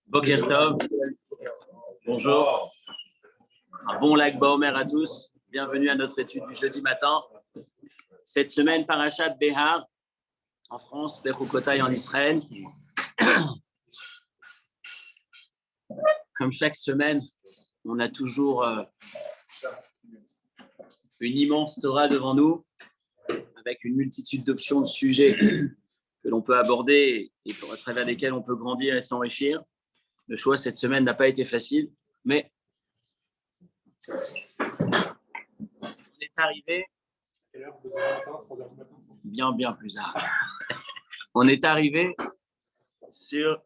Boker Tov, bonjour, un bon Lag Baomer à tous, bienvenue à notre étude du jeudi matin. Cette semaine, Parashat Behar, en France, Bechukotai en Israël. Comme chaque semaine, on a toujours une immense Torah devant nous, avec une multitude d'options de sujets que l'on peut aborder et à travers lesquels on peut grandir et s'enrichir. Le choix cette semaine n'a pas été facile, mais on est arrivé bien plus tard. On est arrivé sur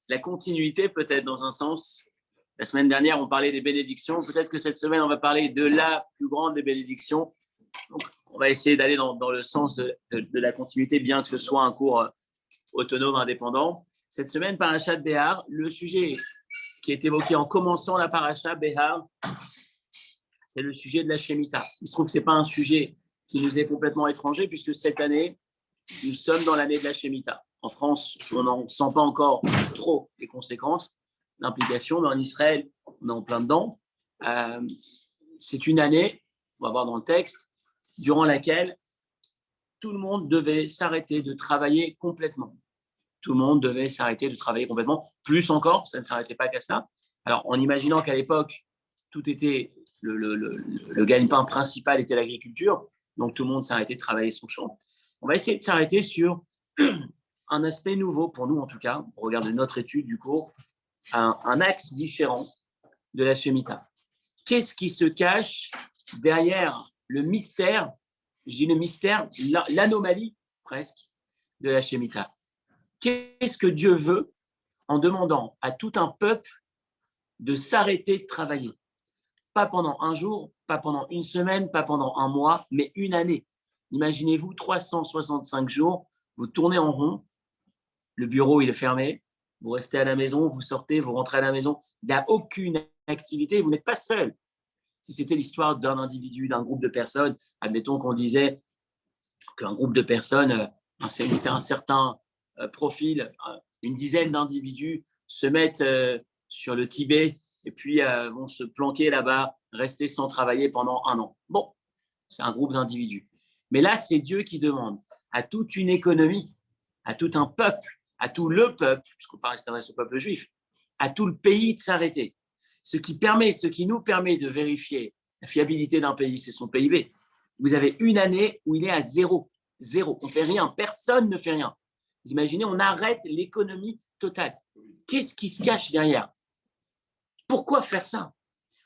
la continuité, peut-être dans un sens. La semaine dernière, on parlait des bénédictions. Peut-être que cette semaine, on va parler de la plus grande des bénédictions. Donc, on va essayer d'aller dans le sens de la continuité, bien que ce soit un cours autonome, indépendant. Cette semaine, Parashat Behar, le sujet qui est évoqué en commençant la Parashat Behar, c'est le sujet de la Shemitah. Il se trouve que ce n'est pas un sujet qui nous est complètement étranger, puisque cette année, nous sommes dans l'année de la Shemitah. En France, on n'en sent pas encore trop les conséquences, l'implication, mais en Israël, on est en plein dedans. C'est une année, on va voir dans le texte, durant laquelle tout le monde devait s'arrêter de travailler complètement. Tout le monde devait s'arrêter de travailler complètement, plus encore, ça ne s'arrêtait pas qu'à ça. Alors, en imaginant qu'à l'époque, tout était, le gagne-pain principal était l'agriculture, donc tout le monde s'arrêtait de travailler son champ. On va essayer de s'arrêter sur un aspect nouveau, pour nous en tout cas, au regard de notre étude du cours, un axe différent de la Shemitah. Qu'est-ce qui se cache derrière le mystère, je dis le mystère, l'anomalie presque de la Shemitah? Qu'est-ce que Dieu veut en demandant à tout un peuple de s'arrêter de travailler? Pas pendant un jour, pas pendant une semaine, pas pendant un mois, mais une année. Imaginez-vous 365 jours, vous tournez en rond, le bureau il est fermé, vous restez à la maison, vous sortez, vous rentrez à la maison, il n'y a aucune activité, vous n'êtes pas seul. Si c'était l'histoire d'un individu, d'un groupe de personnes, admettons qu'on disait qu'un groupe de personnes, c'est un certain profil, une dizaine d'individus se mettent sur le Tibet et puis vont se planquer là-bas, rester sans travailler pendant un an. Bon, c'est un groupe d'individus. Mais là, c'est Dieu qui demande à toute une économie, à tout un peuple, à tout le peuple, puisqu'on parle s'adresse au peuple juif, à tout le pays de s'arrêter. Ce qui nous permet de vérifier la fiabilité d'un pays, c'est son PIB. Vous avez une année où il est à zéro. Zéro. On ne fait rien. Personne ne fait rien. Vous imaginez, on arrête l'économie totale. Qu'est-ce qui se cache derrière? Pourquoi faire ça?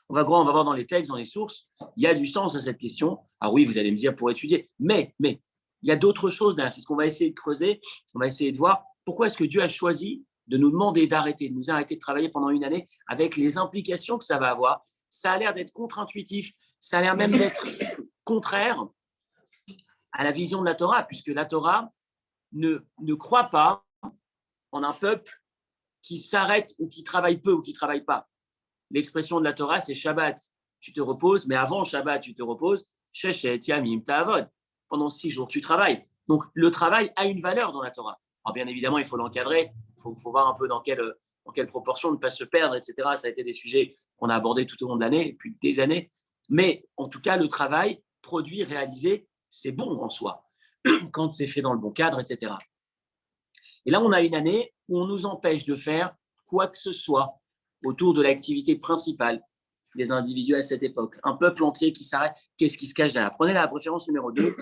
On va voir dans les textes, dans les sources, il y a du sens à cette question. Ah oui, vous allez me dire pour étudier. Mais, il y a d'autres choses derrière. C'est ce qu'on va essayer de creuser. On va essayer de voir pourquoi est-ce que Dieu a choisi de nous demander d'arrêter, de nous arrêter de travailler pendant une année avec les implications que ça va avoir. Ça a l'air d'être contre-intuitif. Ça a l'air même d'être contraire à la vision de la Torah, puisque la Torah ne croit pas en un peuple qui s'arrête ou qui travaille peu ou qui ne travaille pas. L'expression de la Torah, c'est Shabbat, tu te reposes, mais avant Shabbat, tu te reposes, Sheshet Yamim Ta'avod. Pendant 6 jours, tu travailles. Donc, le travail a une valeur dans la Torah. Alors, bien évidemment, il faut l'encadrer, il faut voir un peu dans quelle proportion, ne pas se perdre, etc. Ça a été des sujets qu'on a abordés tout au long de l'année, depuis des années. Mais en tout cas, le travail produit, réalisé, c'est bon en soi, quand c'est fait dans le bon cadre, etc. Et là, on a une année où on nous empêche de faire quoi que ce soit autour de l'activité principale des individus à cette époque. Un peuple entier qui s'arrête, qu'est-ce qui se cache derrière? Prenez la préférence numéro 2.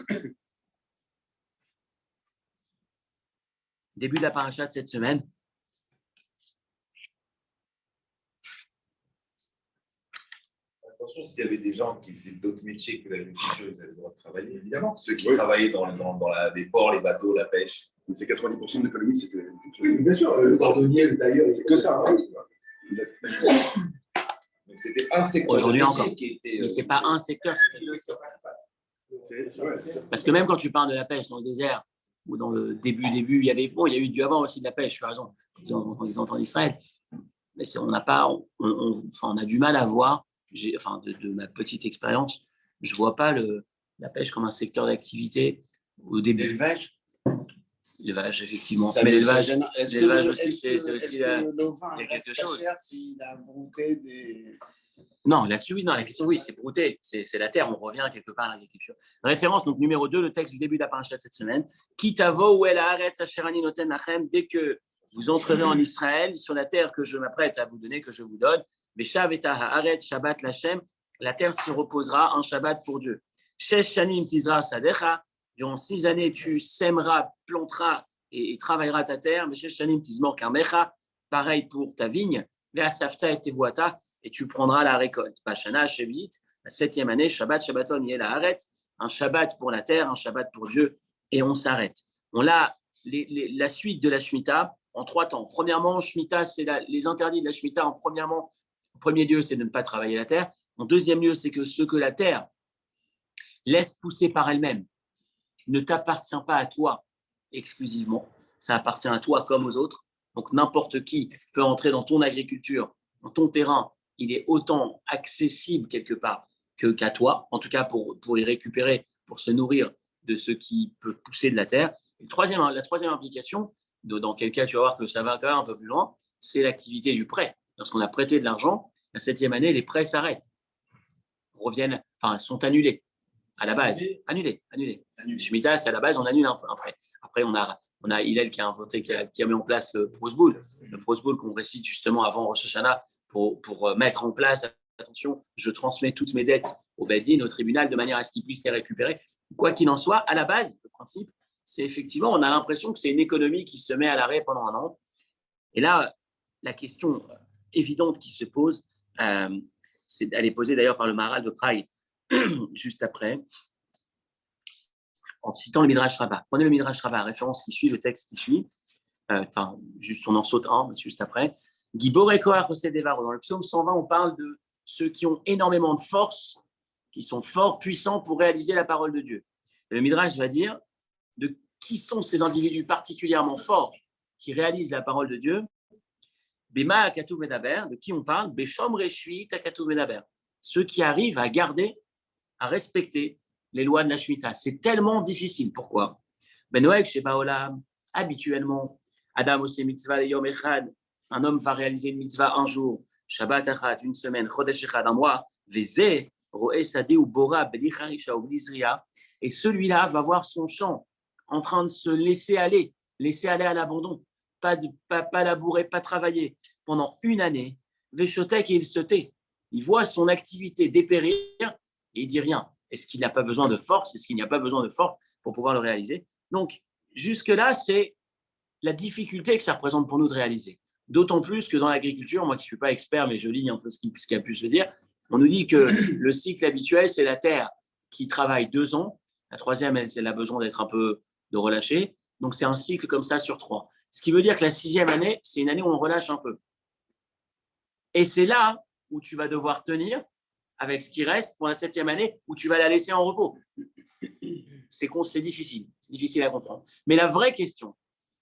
Début de la paracha de cette semaine. Attention, s'il y avait des gens qui faisaient d'autres métiers que l'agriculture, ils avaient le droit de travailler, évidemment. Ceux qui travaillaient dans les ports, les bateaux, la pêche. C'est 90% de l'économie, c'est que l'agriculture. Bien sûr, le cordonnier, le tailleur, c'est que ça. Hein. Donc c'était un secteur. Aujourd'hui encore. Qui était, mais ce n'est pas un secteur, c'était 2 secteurs. Parce que même quand tu parles de la pêche dans le désert, ou dans le début, il y a eu dû avoir aussi de la pêche, tu as raison, quand ils entendent Israël. Mais on a du mal à voir, de ma petite expérience, je ne vois pas la pêche comme un secteur d'activité au début. L'élevage. L'élevage, effectivement. Ça Mais veut- ça l'élevage, gêne- est-ce que l'élevage le- aussi, est-ce que- c'est aussi est-ce que la- le dauphin il y a reste quelque chose. cachère s'il a brouté des… Non, là-dessus, oui, non, la question, oui, c'est brouté. C'est la terre, on revient quelque part à l'agriculture. Référence, donc numéro 2, le texte du début de la paracha de cette semaine. Kitavo ou el haaretz asher ani noten lachem, dès que vous entrerez en Israël, sur la terre que je m'apprête à vous donner, que je vous donne, Beshav et haaretz shabbat lachem, la terre se reposera en Shabbat pour Dieu. Shesh shanim tizra sadecha, durant 6 années, tu sèmeras, planteras et travailleras ta terre. Mais shesh shanim tizmor karmecha, pareil pour ta vigne. Ve'asafta et tevuata, et tu prendras la récolte. Pashana, Shevit, la 7e année, Shabbat, Shabbaton, Yel Haaretz, un Shabbat pour la terre, un Shabbat pour Dieu, et on s'arrête. On a la suite de la Shemitah en 3 temps. Premièrement, Shemitah, c'est les interdits de la Shemitah. En premier lieu, c'est de ne pas travailler la terre. En deuxième lieu, c'est que ce que la terre laisse pousser par elle-même ne t'appartient pas à toi exclusivement. Ça appartient à toi comme aux autres. Donc, n'importe qui peut entrer dans ton agriculture, dans ton terrain. Il est autant accessible quelque part qu'à toi, en tout cas pour y récupérer, pour se nourrir de ce qui peut pousser de la terre. Et la troisième implication, dans quel cas tu vas voir que ça va quand même un peu plus loin, c'est l'activité du prêt. Lorsqu'on a prêté de l'argent, la 7e année, les prêts s'arrêtent, sont annulés à la base. Annulés. Shemitah, c'est à la base, on annule un prêt. Après, on a Hillel qui a inventé, qui a mis en place le prosboul, qu'on récite justement avant Rosh Hashanah pour mettre en place, attention, je transmets toutes mes dettes au Beddin, au tribunal, de manière à ce qu'ils puissent les récupérer. Quoi qu'il en soit, à la base, le principe, c'est effectivement, on a l'impression que c'est une économie qui se met à l'arrêt pendant un an. Et là, la question évidente qui se pose, elle est posée d'ailleurs par le Maharal de Prague juste après, en citant le Midrash Rabbah. Prenez le Midrash Rabbah, référence qui suit, le texte qui suit, juste on en saute un, juste après. Gibor et Koach Oseh Devaro. Dans le psaume 120, on parle de ceux qui ont énormément de force, qui sont forts, puissants pour réaliser la parole de Dieu. Et le Midrash va dire de qui sont ces individus particulièrement forts qui réalisent la parole de Dieu. Bema Akatu Medaber, de qui on parle? Beshom Reshvi Takatu Medaber. Ceux qui arrivent à garder, à respecter les lois de la Shemitah. C'est tellement difficile. Pourquoi? Benoek Sheba Olam, habituellement, Adam Ose Mitzvah Yom Echad, un homme va réaliser une mitzvah un jour, Shabbat Echad, une semaine, Chodesh Echad, un mois, Veze, Roe Sadi ou Bora, Belicharisha ou Blizria, et celui-là va voir son champ en train de se laisser aller à l'abandon, pas labourer, pas travailler, pendant une année, Veshotek, et il se tait. Il voit son activité dépérir et il dit rien. Est-ce qu'il n'a pas besoin de force? Est-ce qu'il n'y a pas besoin de force pour pouvoir le réaliser? Donc, jusque-là, c'est la difficulté que ça représente pour nous de réaliser. D'autant plus que dans l'agriculture, moi qui ne suis pas expert, mais je lis un peu ce qu'il a pu se dire, on nous dit que le cycle habituel, c'est la terre qui travaille 2 ans. La troisième, elle a besoin d'être un peu de relâcher. Donc, c'est un cycle comme ça sur 3. Ce qui veut dire que la 6e année, c'est une année où on relâche un peu. Et c'est là où tu vas devoir tenir avec ce qui reste pour la 7e année, où tu vas la laisser en repos. C'est difficile. C'est difficile à comprendre. Mais la vraie question,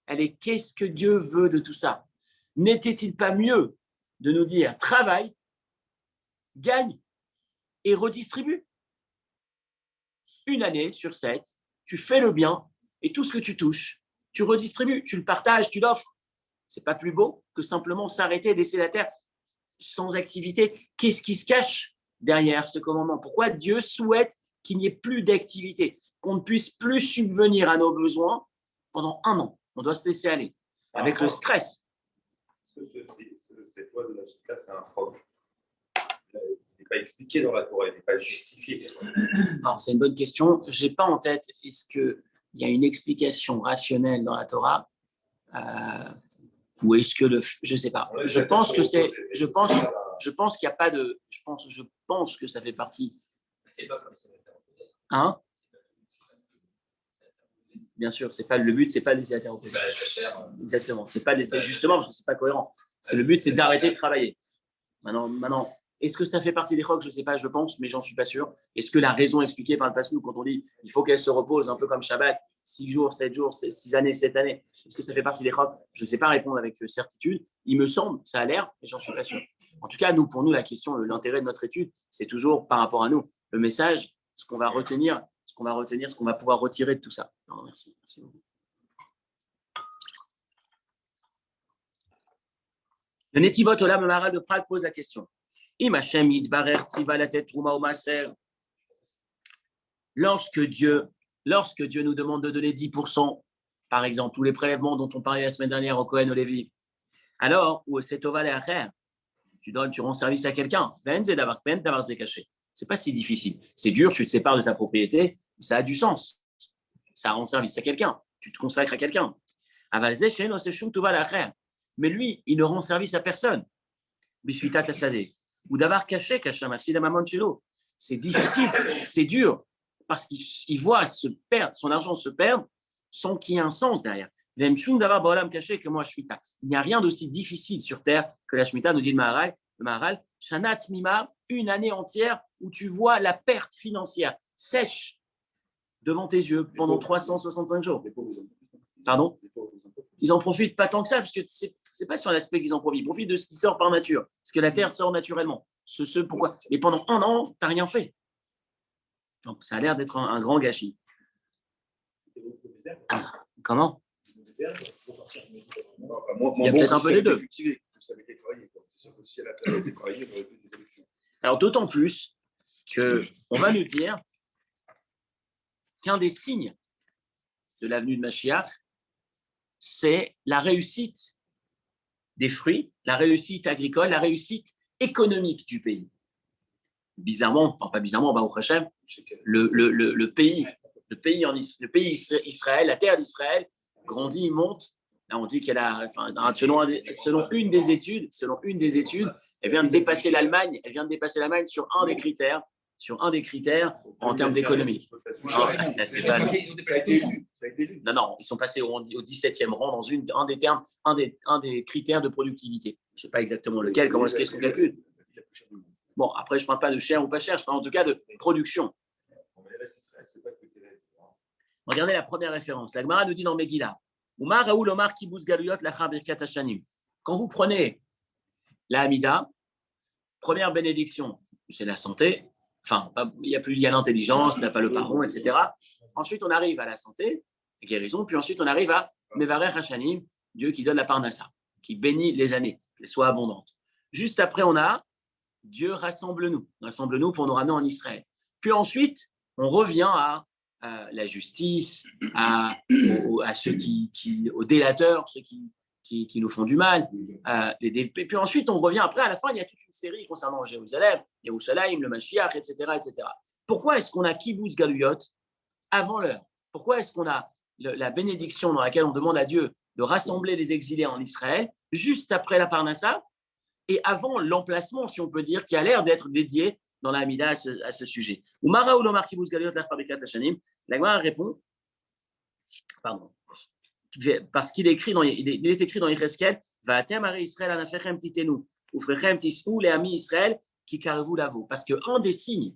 elle est qu'est-ce que Dieu veut de tout ça? N'était-il pas mieux de nous dire travaille, gagne et redistribue? Une année sur 7, tu fais le bien et tout ce que tu touches, tu redistribues, tu le partages, tu l'offres. C'est pas plus beau que simplement s'arrêter, laisser la terre sans activité. Qu'est-ce qui se cache derrière ce commandement? Pourquoi Dieu souhaite qu'il n'y ait plus d'activité, qu'on ne puisse plus subvenir à nos besoins pendant un an? On doit se laisser aller avec le stress. Est-ce que cette loi de la Shemitah, c'est un fraude? Il n'est pas expliqué dans la Torah, il n'est pas justifié. Alors, c'est une bonne question. Je n'ai pas en tête, est-ce qu'il y a une explication rationnelle dans la Torah ou est-ce que je ne sais pas. Je pense que c'est. Je pense qu'il n'y a pas de. Je pense que ça fait partie. Hein? Bien sûr, c'est pas le but, c'est pas de laisser la terre reposer. Exactement. C'est pas laisser justement parce que c'est pas cohérent. Le but, c'est d'arrêter de travailler. Maintenant, est-ce que ça fait partie des chocs? Je ne sais pas, je pense, mais j'en suis pas sûr. Est-ce que la raison expliquée par le Passouk, quand on dit il faut qu'elle se repose un peu comme Shabbat, 6 jours, 7 jours, 6 années, 7 années, est-ce que ça fait partie des chocs? Je ne sais pas répondre avec certitude. Il me semble, ça a l'air, mais j'en suis pas sûr. En tout cas, pour nous, la question, l'intérêt de notre étude, c'est toujours par rapport à nous. Le message, ce qu'on va retenir, ce qu'on va pouvoir retirer de tout ça. Non, merci beaucoup. Le Netivot Olam Maharal de Prague pose la question. Im Hashem yitbarer tziva latet truma ou maaser. Lorsque Dieu nous demande de donner 10%, par exemple, tous les prélèvements dont on parlait la semaine dernière au Cohen, au Lévi, alors, ou c'est Toval et Acher, tu rends service à quelqu'un. C'est caché. C'est pas si difficile. C'est dur, tu te sépares de ta propriété, mais ça a du sens. Ça rend service à quelqu'un. Tu te consacres à quelqu'un. Mais lui, il ne rend service à personne. Ou d'avoir caché, c'est difficile, c'est dur, parce qu'il voit son argent se perdre sans qu'il y ait un sens derrière. Il n'y a rien d'aussi difficile sur terre que la Shemitah, nous dit le Maharal. Shanat Mima, une année entière où tu vois la perte financière sèche devant tes yeux pendant 365 jours. Pardon ? Ils en profitent pas tant que ça, parce que c'est pas sur l'aspect qu'ils en profitent. Ils profitent de ce qui sort par nature, ce que la terre sort naturellement. Pourquoi ? Mais pendant un an, tu n'as rien fait. Donc, ça a l'air d'être un grand gâchis. Comment ? Il y a peut-être un peu des deux. Alors, d'autant plus qu'on va nous dire qu'un des signes de l'avenue de Mashiach, c'est la réussite des fruits, la réussite agricole, la réussite économique du pays. Bizarrement, enfin pas bizarrement, Baruch Hashem, le pays Israël, la terre d'Israël, grandit, monte. Là, on dit qu'elle a, selon une des études, elle vient de dépasser l'Allemagne. Elle vient de dépasser l'Allemagne sur un des critères en termes d'économie. Ça a été élu. Non, ils sont passés au 17e rang dans un des critères de productivité. Je ne sais pas exactement lequel, comment est-ce qu'on calcule. Bon, après, je ne parle pas de cher ou pas cher, je parle en tout cas de production. Regardez la première référence. La Gemara nous dit dans Megillah, quand vous prenez la Hamida, première bénédiction, c'est la santé. Enfin, il y a l'intelligence, il n'y a pas le pardon, etc. Ensuite, on arrive à la santé, la guérison, puis ensuite, on arrive à Mevarech Hashanim, Dieu qui donne la parnassa, qui bénit les années, qu'elles soient abondantes. Juste après, on a Dieu rassemble-nous pour nous ramener en Israël. Puis ensuite, on revient à la justice, à ceux aux délateurs, ceux qui nous font du mal. Et puis ensuite, on revient après, à la fin, il y a toute une série concernant Jérusalem, Yerushalayim, le Mashiach, etc., etc. Pourquoi est-ce qu'on a Kibbutz Galuyot avant l'heure ? Pourquoi est-ce qu'on a la bénédiction dans laquelle on demande à Dieu de rassembler les exilés en Israël juste après la Parnassa et avant l'emplacement, si on peut dire, qui a l'air d'être dédié dans la Hamida à ce sujet. La Gemara répond, pardon, parce qu'il est écrit dans Yecheskel, Va'atem hare Israël anafechem titenu, ufrechem tis'u le'ami Israël ki karevu lavo. Parce qu'un des signes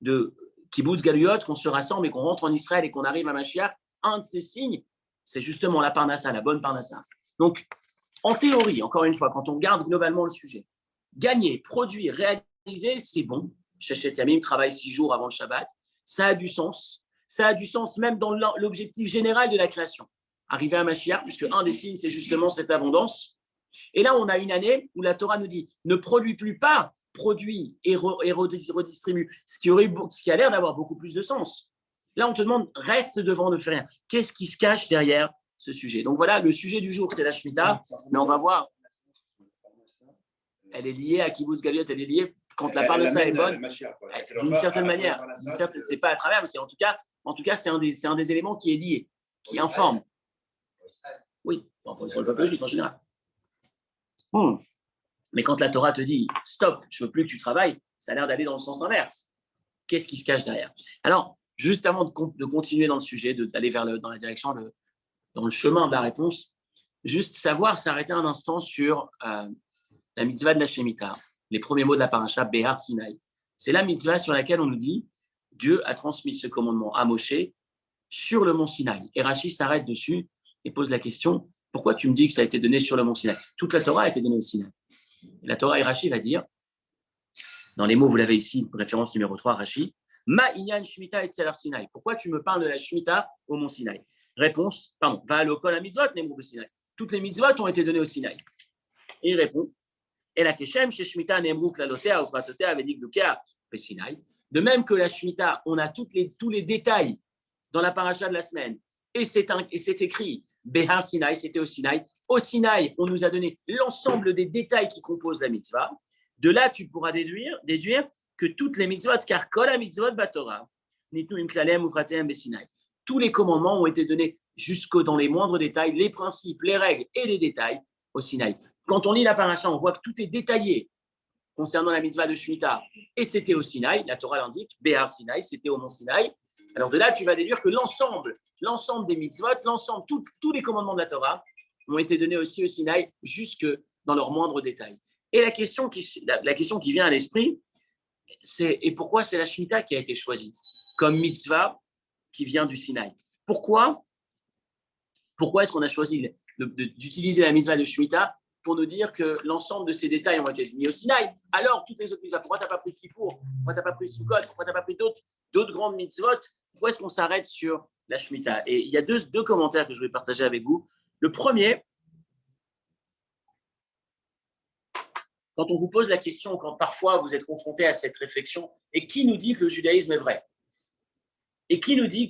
de Kibbutz Galuyot, qu'on se rassemble et qu'on rentre en Israël et qu'on arrive à Mashiach, un de ces signes, c'est justement la Parnassa, la bonne Parnassa. Donc, en théorie, encore une fois, quand on regarde globalement le sujet, gagner, produire, réaliser, c'est bon. Shechet Yamim travaille 6 jours avant le Shabbat. Ça a du sens. Ça a du sens même dans l'objectif général de la création. Arriver à Mashiach, puisque un des signes, c'est justement cette abondance. Et là, on a une année où la Torah nous dit ne produis plus pas, produis et redistribue, ce qui a l'air d'avoir beaucoup plus de sens. Là, on te demande reste devant, ne fais rien. Qu'est-ce qui se cache derrière ce sujet? Donc voilà, le sujet du jour, c'est la Shemitah, mais on va voir. Elle est liée à Kibbutz Galuyot, elle est liée quand la Parnassa est bonne, d'une certaine manière. C'est pas à travers, mais c'est en tout cas, c'est un des éléments qui est lié, qui informe. Oui, pour le peuple juif en général. Mais quand la Torah te dit stop, je veux plus que tu travailles, ça a l'air d'aller dans le sens inverse. Qu'est-ce qui se cache derrière? Alors, juste avant de continuer dans le sujet, d'aller dans la direction, dans le chemin de la réponse, juste s'arrêter un instant sur la mitzvah de la Shemitah, les premiers mots de la paracha, Behar Sinaï. C'est la mitzvah sur laquelle on nous dit Dieu a transmis ce commandement à Moshe sur le mont Sinaï. Et Rashi s'arrête dessus et pose la question pourquoi tu me dis que ça a été donné sur le mont Sinaï? Toute la Torah a été donnée au Sinaï. Et la Torah et Rashi va dire, dans les mots, vous l'avez ici, référence numéro 3, Rashi, Ma inyan Shemitah et Tzelar Sinaï. Pourquoi tu me parles de la Shemitah au mont Sinaï? Réponse, va à l'okol à mitzvot, Nemrou Sinaï. Toutes les mitzvot ont été données au Sinaï. Et il répond, et la Keshem, chez Shemitah, Nemruk, la Lotea, Ofratotea, Vedik, Lukea, Pessinai. De même que la Shemitah, on a tous les détails dans la paracha de la semaine. Et c'est écrit, Behar Sinai, c'était au Sinaï. Au Sinaï, on nous a donné l'ensemble des détails qui composent la mitzvah. De là, tu pourras déduire que toutes les mitzvot, car kol mitzvot batorah, nitnu im klalem ufrateem besinaï. Tous les commandements ont été donnés jusqu'au dans les moindres détails, les principes, les règles et les détails au Sinaï. Quand on lit la paracha, on voit que tout est détaillé concernant la mitzvah de Shemitah, et c'était au Sinaï, la Torah l'indique, Behar Sinaï, c'était au mont Sinaï. Alors de là, tu vas déduire que l'ensemble des mitzvot, tous les commandements de la Torah ont été donnés aussi au Sinaï, jusque dans leurs moindres détails. Et la question qui vient à l'esprit, c'est et pourquoi c'est la Shemitah qui a été choisie comme mitzvah qui vient du Sinaï? Pourquoi est-ce qu'on a choisi d'utiliser la mitzvah de Shemitah pour nous dire que l'ensemble de ces détails ont été mis au Sinaï? Alors, toutes les autres mitzvahs, pourquoi tu n'as pas pris Kippour? Pourquoi tu n'as pas pris Sukkot? Pourquoi tu n'as pas pris d'autres grandes mitzvot? Pourquoi est-ce qu'on s'arrête sur la Shemitah? Et il y a deux commentaires que je vais partager avec vous. Le premier, quand on vous pose la question, quand parfois vous êtes confronté à cette réflexion, et qui nous dit que le judaïsme est vrai? Et qui nous dit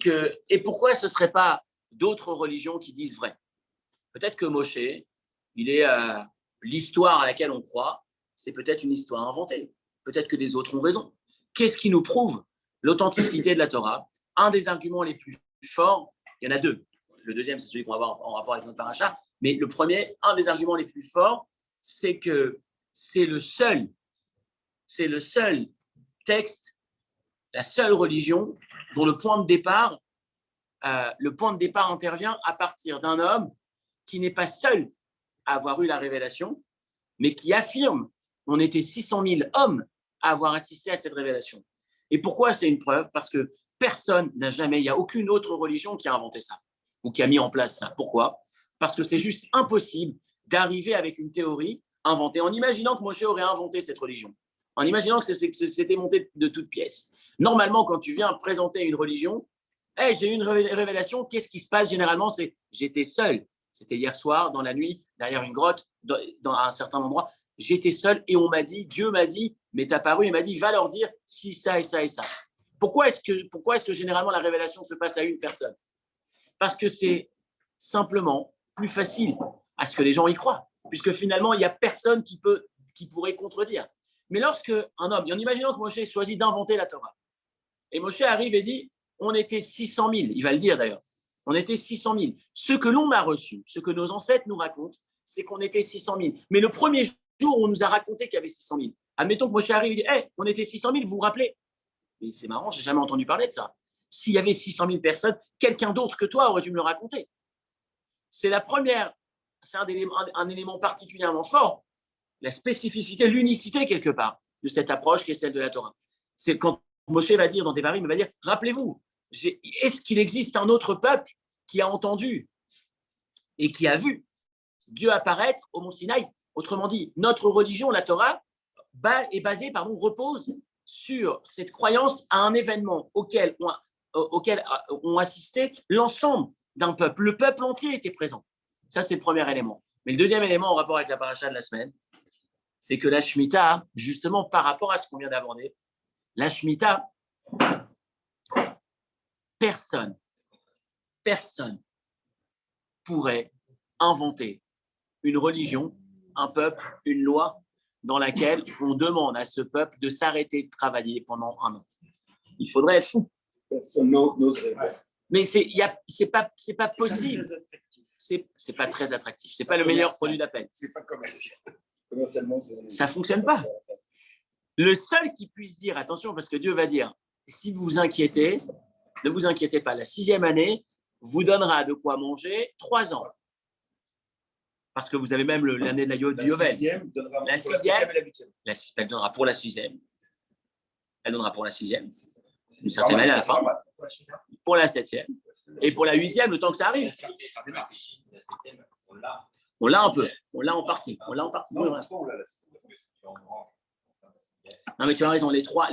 et pourquoi ce ne serait pas d'autres religions qui disent vrai? Peut-être que Moshe, l'histoire à laquelle on croit, c'est peut-être une histoire inventée. Peut-être que les autres ont raison. Qu'est-ce qui nous prouve l'authenticité de la Torah? Un des arguments les plus forts, il y en a deux. Le deuxième, c'est celui qu'on va voir en rapport avec notre paracha. Mais le premier, un des arguments les plus forts, c'est que c'est le seul texte, la seule religion dont le point de départ intervient à partir d'un homme qui n'est pas seul à avoir eu la révélation, mais qui affirme qu'on était 600 000 hommes à avoir assisté à cette révélation. Et pourquoi c'est une preuve? Parce que personne n'a jamais, il n'y a aucune autre religion qui a inventé ça ou qui a mis en place ça. Pourquoi? Parce que c'est juste impossible d'arriver avec une théorie inventée en imaginant que Moshe aurait inventé cette religion, en imaginant que c'était monté de toutes pièces. Normalement, quand tu viens présenter une religion, hey, j'ai eu une révélation, qu'est-ce qui se passe généralement? C'est j'étais seul. C'était hier soir, dans la nuit, derrière une grotte, à un certain endroit. J'étais seul et Dieu m'a dit, m'est apparu et m'a dit, va leur dire si ça et ça et ça. Pourquoi est-ce que généralement la révélation se passe à une personne? Parce que c'est simplement plus facile à ce que les gens y croient, puisque finalement, il n'y a personne qui pourrait contredire. Mais lorsque un homme, en imaginant que Moshe choisit d'inventer la Torah, et Moshe arrive et dit, on était 600 000, il va le dire d'ailleurs, on était 600 000. Ce que l'on a reçu, ce que nos ancêtres nous racontent, c'est qu'on était 600 000. Mais le premier jour, on nous a raconté qu'il y avait 600 000. Admettons que Moshe arrive et dit, hey, on était 600 000, vous vous rappelez? Mais c'est marrant, je n'ai jamais entendu parler de ça. S'il y avait 600 000 personnes, quelqu'un d'autre que toi aurait dû me le raconter. C'est un élément particulièrement fort, la spécificité, l'unicité quelque part de cette approche qui est celle de la Torah. C'est quand Moshe va dire dans Devarim, il va dire, rappelez-vous, est-ce qu'il existe un autre peuple qui a entendu et qui a vu Dieu apparaître au mont Sinaï? Autrement dit, notre religion, la Torah, repose sur cette croyance à un événement auquel ont assisté l'ensemble d'un peuple. Le peuple entier était présent. Ça, c'est le premier élément. Mais le deuxième élément en rapport avec la paracha de la semaine, c'est que la Shemitah, justement par rapport à ce qu'on vient d'aborder, la Shemitah, personne pourrait inventer une religion, un peuple, une loi dans laquelle on demande à ce peuple de s'arrêter de travailler pendant un an. Il faudrait être fou. Mais c'est pas possible. C'est pas très attractif. C'est pas le meilleur produit d'appel. C'est pas commercial. Commercialement, ça fonctionne pas. Le seul qui puisse dire, attention, parce que Dieu va dire, si vous vous inquiétez, ne vous inquiétez pas, la 6e année vous donnera de quoi manger 3 ans. Parce que vous avez même l'année de la Yovel. La 6e, elle donnera pour la 6e. Elle donnera pour la 6e. Une certaine année à la fin. Pour la 7e. Et pour la 8e, le temps que ça arrive. On l'a un peu. On l'a en partie. Non, mais tu as raison. Les 3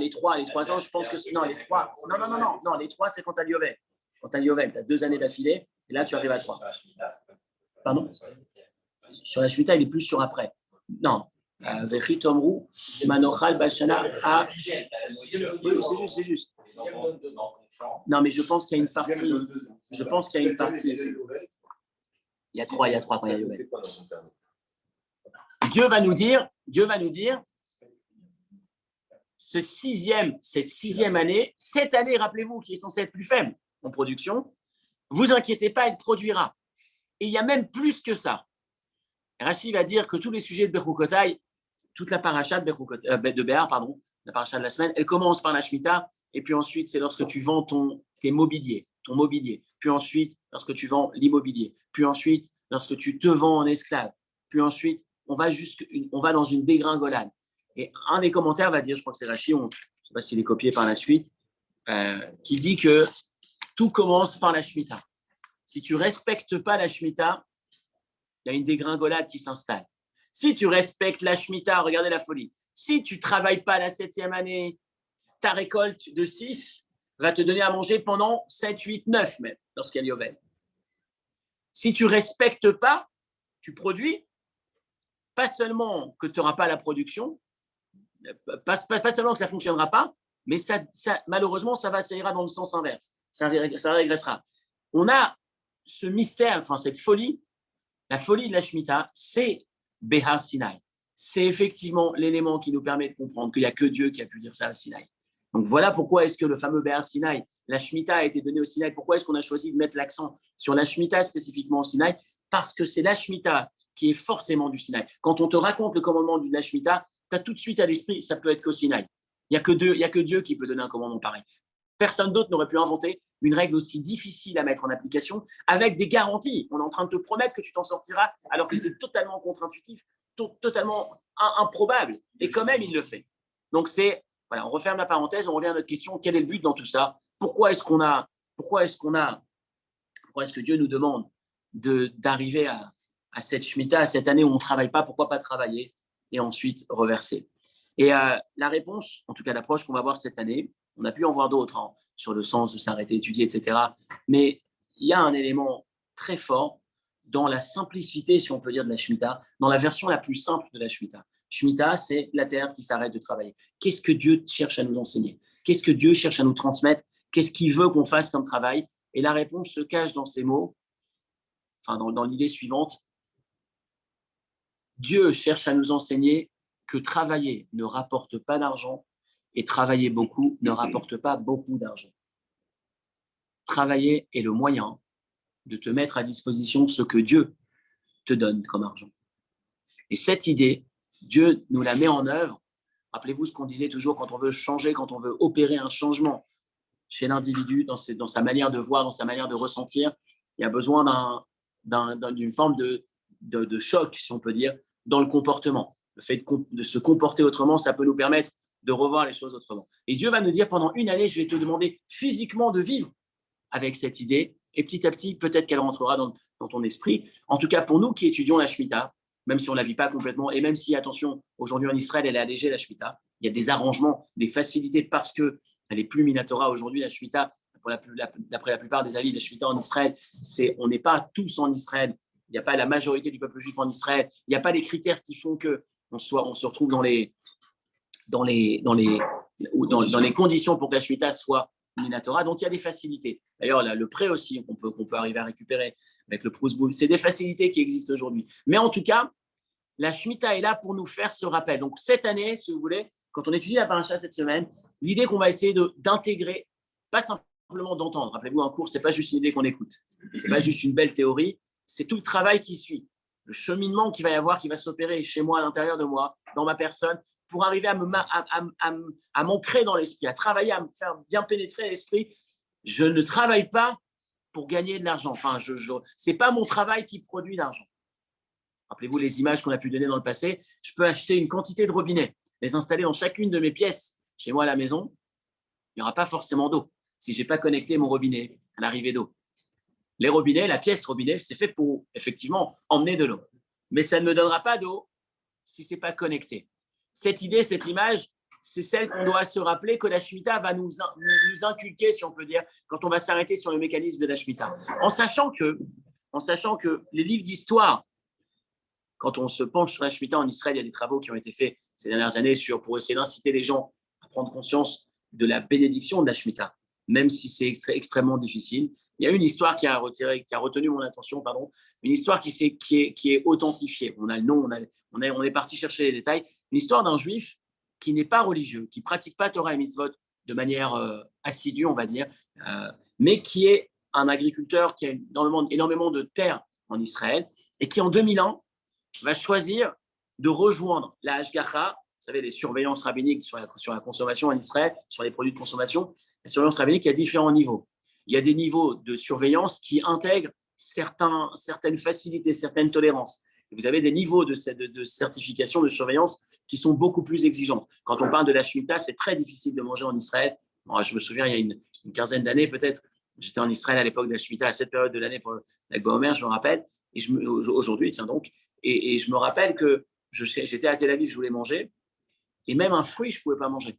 ans, je pense que c'est. Non, les 3. Non. Les 3, c'est quand tu as Yovel. Quand tu as Yovel, tu as 2 années d'affilée. Et là, tu arrives à 3. Pardon? Sur la Shemitah, il est plus sur après. Non. Vechit Omru, Manochal Bashana. Oui, c'est juste. Non, mais je pense qu'il y a une partie. Je pense qu'il y a une partie. Il y a trois quand il y a Yovel. Dieu va nous dire, cette sixième année, cette année, rappelez-vous, qui est censée être plus faible en production, vous inquiétez pas, elle produira. Et il y a même plus que ça. Rashi va dire que tous les sujets de Bechukotai, toute la paracha de Béar, la paracha de la semaine, elle commence par la Shemitah, et puis ensuite, c'est lorsque tu vends ton mobilier. Puis ensuite, lorsque tu vends l'immobilier. Puis ensuite, lorsque tu te vends en esclave. Puis ensuite, on va dans une dégringolade. Et un des commentaires va dire, je crois que c'est Rashi, je ne sais pas s'il est copié par la suite, qui dit que tout commence par la Shemitah. Si tu ne respectes pas la Shemitah, il y a une dégringolade qui s'installe. Si tu respectes la Shemitah, regardez la folie. Si tu ne travailles pas la 7e année, ta récolte de 6 va te donner à manger pendant 7, 8, 9 même, lorsqu'il y a Yovel. Si tu ne respectes pas, tu produis, pas seulement que tu n'auras pas la production, pas seulement que ça ne fonctionnera pas, mais malheureusement, ça ira dans le sens inverse. Ça régressera. On a ce mystère, cette folie. La folie de la Shemitah, c'est Behar Sinai. C'est effectivement l'élément qui nous permet de comprendre qu'il n'y a que Dieu qui a pu dire ça à Sinaï. Donc voilà pourquoi est-ce que le fameux Behar Sinai, la Shemitah a été donnée au Sinaï. Pourquoi est-ce qu'on a choisi de mettre l'accent sur la Shemitah spécifiquement au Sinaï? Parce que c'est la Shemitah qui est forcément du Sinaï. Quand on te raconte le commandement de la Shemitah, tu as tout de suite à l'esprit, ça peut être qu'au Sinaï. Il n'y a que Dieu qui peut donner un commandement pareil. Personne d'autre n'aurait pu inventer une règle aussi difficile à mettre en application avec des garanties. On est en train de te promettre que tu t'en sortiras alors que c'est totalement contre-intuitif, totalement improbable. Et quand même, il le fait. Donc, on referme la parenthèse, on revient à notre question. Quel est le but dans tout ça? Pourquoi est-ce que Dieu nous demande d'arriver à cette Shemitah, à cette année où on ne travaille pas? Pourquoi pas travailler et ensuite reverser? Et la réponse, en tout cas l'approche qu'on va voir cette année, on a pu en voir d'autres sur le sens de s'arrêter, étudier, etc. Mais il y a un élément très fort dans la simplicité, si on peut dire, de la Shemitah, dans la version la plus simple de la Shemitah. Shemitah, c'est la terre qui s'arrête de travailler. Qu'est-ce que Dieu cherche à nous enseigner? Qu'est-ce que Dieu cherche à nous transmettre? Qu'est-ce qu'il veut qu'on fasse comme travail? Et la réponse se cache dans ces mots, dans l'idée suivante. Dieu cherche à nous enseigner que travailler ne rapporte pas d'argent et travailler beaucoup ne rapporte pas beaucoup d'argent. Travailler est le moyen de te mettre à disposition ce que Dieu te donne comme argent. Et cette idée, Dieu nous la met en œuvre. Rappelez-vous ce qu'on disait toujours quand on veut changer, quand on veut opérer un changement chez l'individu, dans sa manière de voir, dans sa manière de ressentir. Il y a besoin d'une forme de choc, si on peut dire, dans le comportement. Le fait de se comporter autrement, ça peut nous permettre de revoir les choses autrement. Et Dieu va nous dire, pendant une année, je vais te demander physiquement de vivre avec cette idée, et petit à petit, peut-être qu'elle rentrera dans ton esprit. En tout cas, pour nous qui étudions la Shemitah, même si on ne la vit pas complètement, et même si, attention, aujourd'hui en Israël, elle est allégée, la Shemitah, il y a des arrangements, des facilités, parce qu'elle est plus minatora aujourd'hui, la Shemitah, d'après la plupart des avis, la Shemitah en Israël, on n'est pas tous en Israël, il n'y a pas la majorité du peuple juif en Israël, il n'y a pas les critères qui font qu'on se retrouve dans les conditions pour que la Shemitah soit Minatora. Donc, il y a des facilités. D'ailleurs, le prêt aussi, qu'on peut arriver à récupérer avec le Prousboul, c'est des facilités qui existent aujourd'hui. Mais en tout cas, la Shemitah est là pour nous faire ce rappel. Donc, cette année, si vous voulez, quand on étudie la paracha cette semaine, l'idée qu'on va essayer d'intégrer, pas simplement d'entendre. Rappelez-vous, un cours, ce n'est pas juste une idée qu'on écoute. Ce n'est pas juste une belle théorie. C'est tout le travail qui suit. Le cheminement qu'il va y avoir, qui va s'opérer chez moi, à l'intérieur de moi, dans ma personne, pour arriver à m'ancrer dans l'esprit, à travailler, à me faire bien pénétrer l'esprit. Je ne travaille pas pour gagner de l'argent. Ce n'est pas mon travail qui produit l'argent. Rappelez-vous les images qu'on a pu donner dans le passé. Je peux acheter une quantité de robinets, les installer dans chacune de mes pièces chez moi à la maison. Il n'y aura pas forcément d'eau si je n'ai pas connecté mon robinet à l'arrivée d'eau. Les robinets, la pièce robinet, c'est fait pour effectivement emmener de l'eau. Mais ça ne me donnera pas d'eau si ce n'est pas connecté. Cette idée, cette image, c'est celle qu'on doit se rappeler que la Shemitah va nous inculquer, si on peut dire, quand on va s'arrêter sur le mécanisme de la Shemitah. En sachant que les livres d'histoire quand on se penche sur la Shemitah en Israël, il y a des travaux qui ont été faits ces dernières années pour essayer d'inciter les gens à prendre conscience de la bénédiction de la Shemitah, même si c'est extrêmement difficile. Il y a une histoire qui a retenu mon attention, une histoire qui est authentifiée. On a le nom, on est parti chercher les détails. Une histoire d'un juif qui n'est pas religieux, qui ne pratique pas Torah et Mitzvot de manière assidue, on va dire, mais qui est un agriculteur qui a énormément de terres en Israël et qui, en 2000 ans, va choisir de rejoindre la Hashgacha, vous savez, les surveillances rabbiniques sur la consommation en Israël, sur les produits de consommation. La surveillance rabbinique, il y a différents niveaux. Il y a des niveaux de surveillance qui intègrent certaines facilités, certaines tolérances. Et vous avez des niveaux de certification, de surveillance qui sont beaucoup plus exigeants. Quand on parle de la Shemitah, c'est très difficile de manger en Israël. Moi, je me souviens, il y a une quinzaine d'années peut-être, j'étais en Israël à l'époque de la Shemitah, à cette période de l'année pour la Gomer, je me rappelle, et aujourd'hui, tiens donc, et je me rappelle que j'étais à Tel Aviv, je voulais manger, et même un fruit, je ne pouvais pas manger.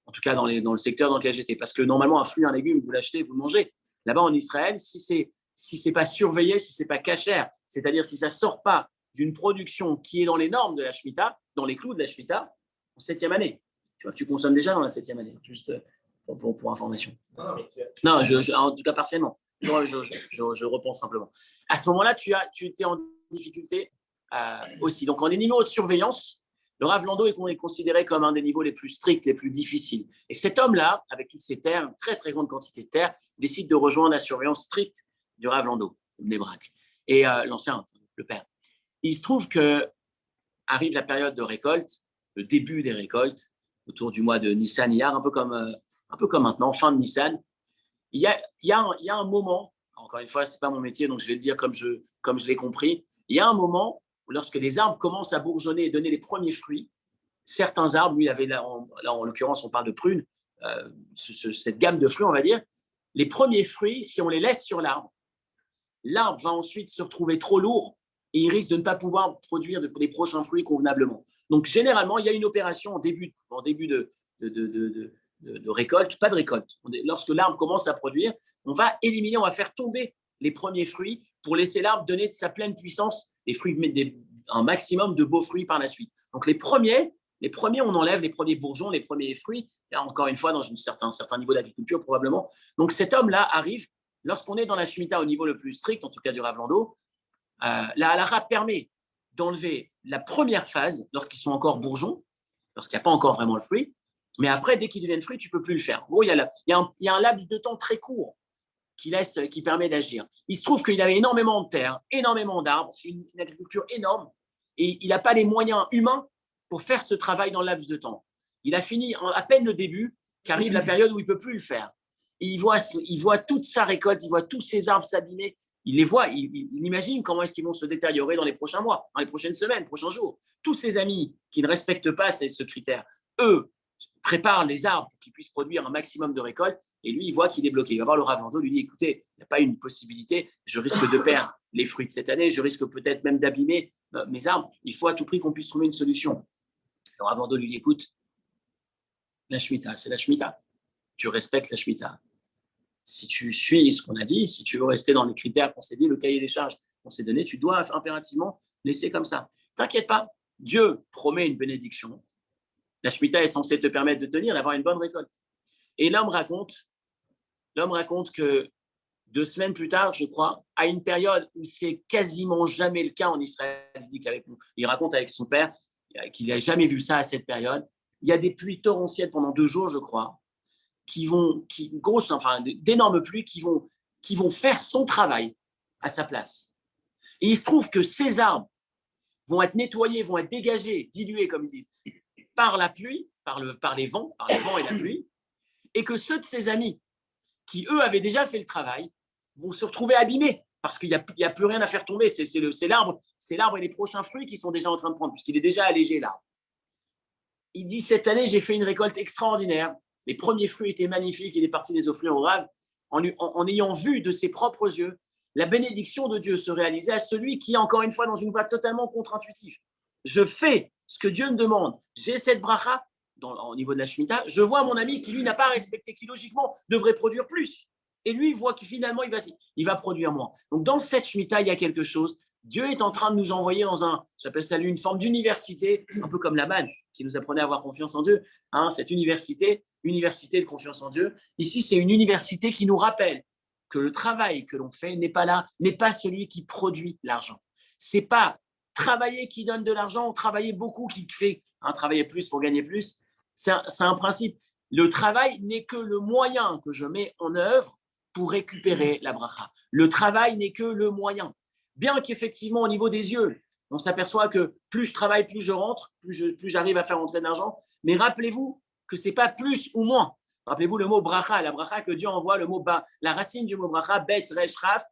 En tout cas, dans le secteur dans lequel j'étais. Parce que normalement, un fruit, un légume, vous l'achetez, vous le mangez. Là-bas, en Israël, si ce n'est pas surveillé, si ce n'est pas cachère, c'est-à-dire si ça ne sort pas d'une production qui est dans les normes de la Shemitah, dans les clous de la Shemitah, en 7e année. Tu vois, tu consommes déjà dans la 7e année, juste pour information. Non, en tout cas, partiellement. Moi, je repense simplement. À ce moment-là, tu étais en difficulté aussi. Donc, en des niveaux de surveillance, le Rav Lando est considéré comme un des niveaux les plus stricts, les plus difficiles. Et cet homme-là, avec toutes ces terres, une très, très grande quantité de terres, décide de rejoindre la surveillance stricte du Rav Lando, Nebrak, et l'ancien, le père. Il se trouve qu'arrive la période de récolte, le début des récoltes, autour du mois de Nissan, Iyar, un peu comme maintenant, fin de Nissan. Il y a un moment, encore une fois, ce n'est pas mon métier, donc je vais le dire comme je l'ai compris, il y a un moment où lorsque les arbres commencent à bourgeonner et donner les premiers fruits, certains arbres, lui, là en l'occurrence, on parle de prunes, cette gamme de fruits, on va dire, les premiers fruits, si on les laisse sur l'arbre va ensuite se retrouver trop lourd et il risque de ne pas pouvoir produire des prochains fruits convenablement. Donc, généralement, il y a une opération en début de récolte, pas de récolte. Lorsque l'arbre commence à produire, on va faire tomber les premiers fruits pour laisser l'arbre donner de sa pleine puissance un maximum de beaux fruits par la suite. Donc, les premiers, on enlève les premiers bourgeons, les premiers fruits, là, encore une fois, dans un certain niveau d'agriculture probablement. Donc, cet homme-là arrive, lorsqu'on est dans la Shemitah au niveau le plus strict, en tout cas du Rav Lando, la halakha permet d'enlever la première phase lorsqu'ils sont encore bourgeons, lorsqu'il n'y a pas encore vraiment le fruit, mais après, dès qu'ils deviennent fruits, tu ne peux plus le faire. En gros, il y a un laps de temps très court qui permet d'agir. Il se trouve qu'il avait énormément de terre, énormément d'arbres, une agriculture énorme, et il n'a pas les moyens humains pour faire ce travail dans le laps de temps. Il a fini à peine le début, qu'arrive la période où il ne peut plus le faire. Et il voit toute sa récolte, il voit tous ses arbres s'abîmer, il les voit, il imagine comment est-ce qu'ils vont se détériorer dans les prochains mois, dans les prochaines semaines, prochains jours. Tous ses amis qui ne respectent pas ce critère, eux, préparent les arbres pour qu'ils puissent produire un maximum de récoltes, et lui, il voit qu'il est bloqué. Il va voir le Rav Lando, lui dit, écoutez, il n'y a pas une possibilité, je risque de perdre les fruits de cette année, je risque peut-être même d'abîmer mes arbres, il faut à tout prix qu'on puisse trouver une solution. Le Rav Lando lui dit, écoute, la Shemitah, c'est la Shemitah. Tu respectes la Shemitah. Si tu suis ce qu'on a dit, si tu veux rester dans les critères qu'on s'est dit, le cahier des charges qu'on s'est donné, tu dois impérativement laisser comme ça. T'inquiète pas, Dieu promet une bénédiction. La Shemitah est censée te permettre de tenir, d'avoir une bonne récolte. Et l'homme raconte que 2 semaines plus tard, je crois, à une période où c'est quasiment jamais le cas en Israël, il raconte avec son père qu'il n'a jamais vu ça à cette période. Il y a des pluies torrentielles pendant 2 jours, je crois, d'énormes pluies qui vont faire son travail à sa place. Et il se trouve que ces arbres vont être nettoyés, vont être dégagés, dilués, comme ils disent, par la pluie, par les vents et la pluie, et que ceux de ses amis qui, eux, avaient déjà fait le travail, vont se retrouver abîmés, parce qu'il n'y a plus rien à faire tomber. C'est l'arbre et les prochains fruits qui sont déjà en train de prendre, puisqu'il est déjà allégé là. Il dit, cette année, j'ai fait une récolte extraordinaire. Les premiers fruits étaient magnifiques, il est parti les offrir au Rav, en ayant vu de ses propres yeux la bénédiction de Dieu se réaliser à celui qui est encore une fois dans une voie totalement contre-intuitive. Je fais ce que Dieu me demande, j'ai cette bracha au niveau de la Shemitah, je vois mon ami qui lui n'a pas respecté, qui logiquement devrait produire plus. Et lui, il voit que finalement, il va produire moins. Donc dans cette Shemitah, il y a quelque chose Dieu est en train de nous envoyer j'appelle ça une forme d'université, un peu comme la manne qui nous apprenait à avoir confiance en Dieu. Cette université de confiance en Dieu. Ici, c'est une université qui nous rappelle que le travail que l'on fait n'est pas celui qui produit l'argent. C'est pas travailler qui donne de l'argent ou travailler beaucoup qui fait travailler plus pour gagner plus. C'est un principe. Le travail n'est que le moyen que je mets en œuvre pour récupérer la bracha. Le travail n'est que le moyen. Bien qu'effectivement, au niveau des yeux, on s'aperçoit que plus je travaille, plus je rentre, plus j'arrive à faire rentrer de l'argent. Mais rappelez-vous que ce n'est pas plus ou moins. Rappelez-vous le mot bracha, la bracha que Dieu envoie, le mot ba, la racine du mot bracha, bet, resh, raf.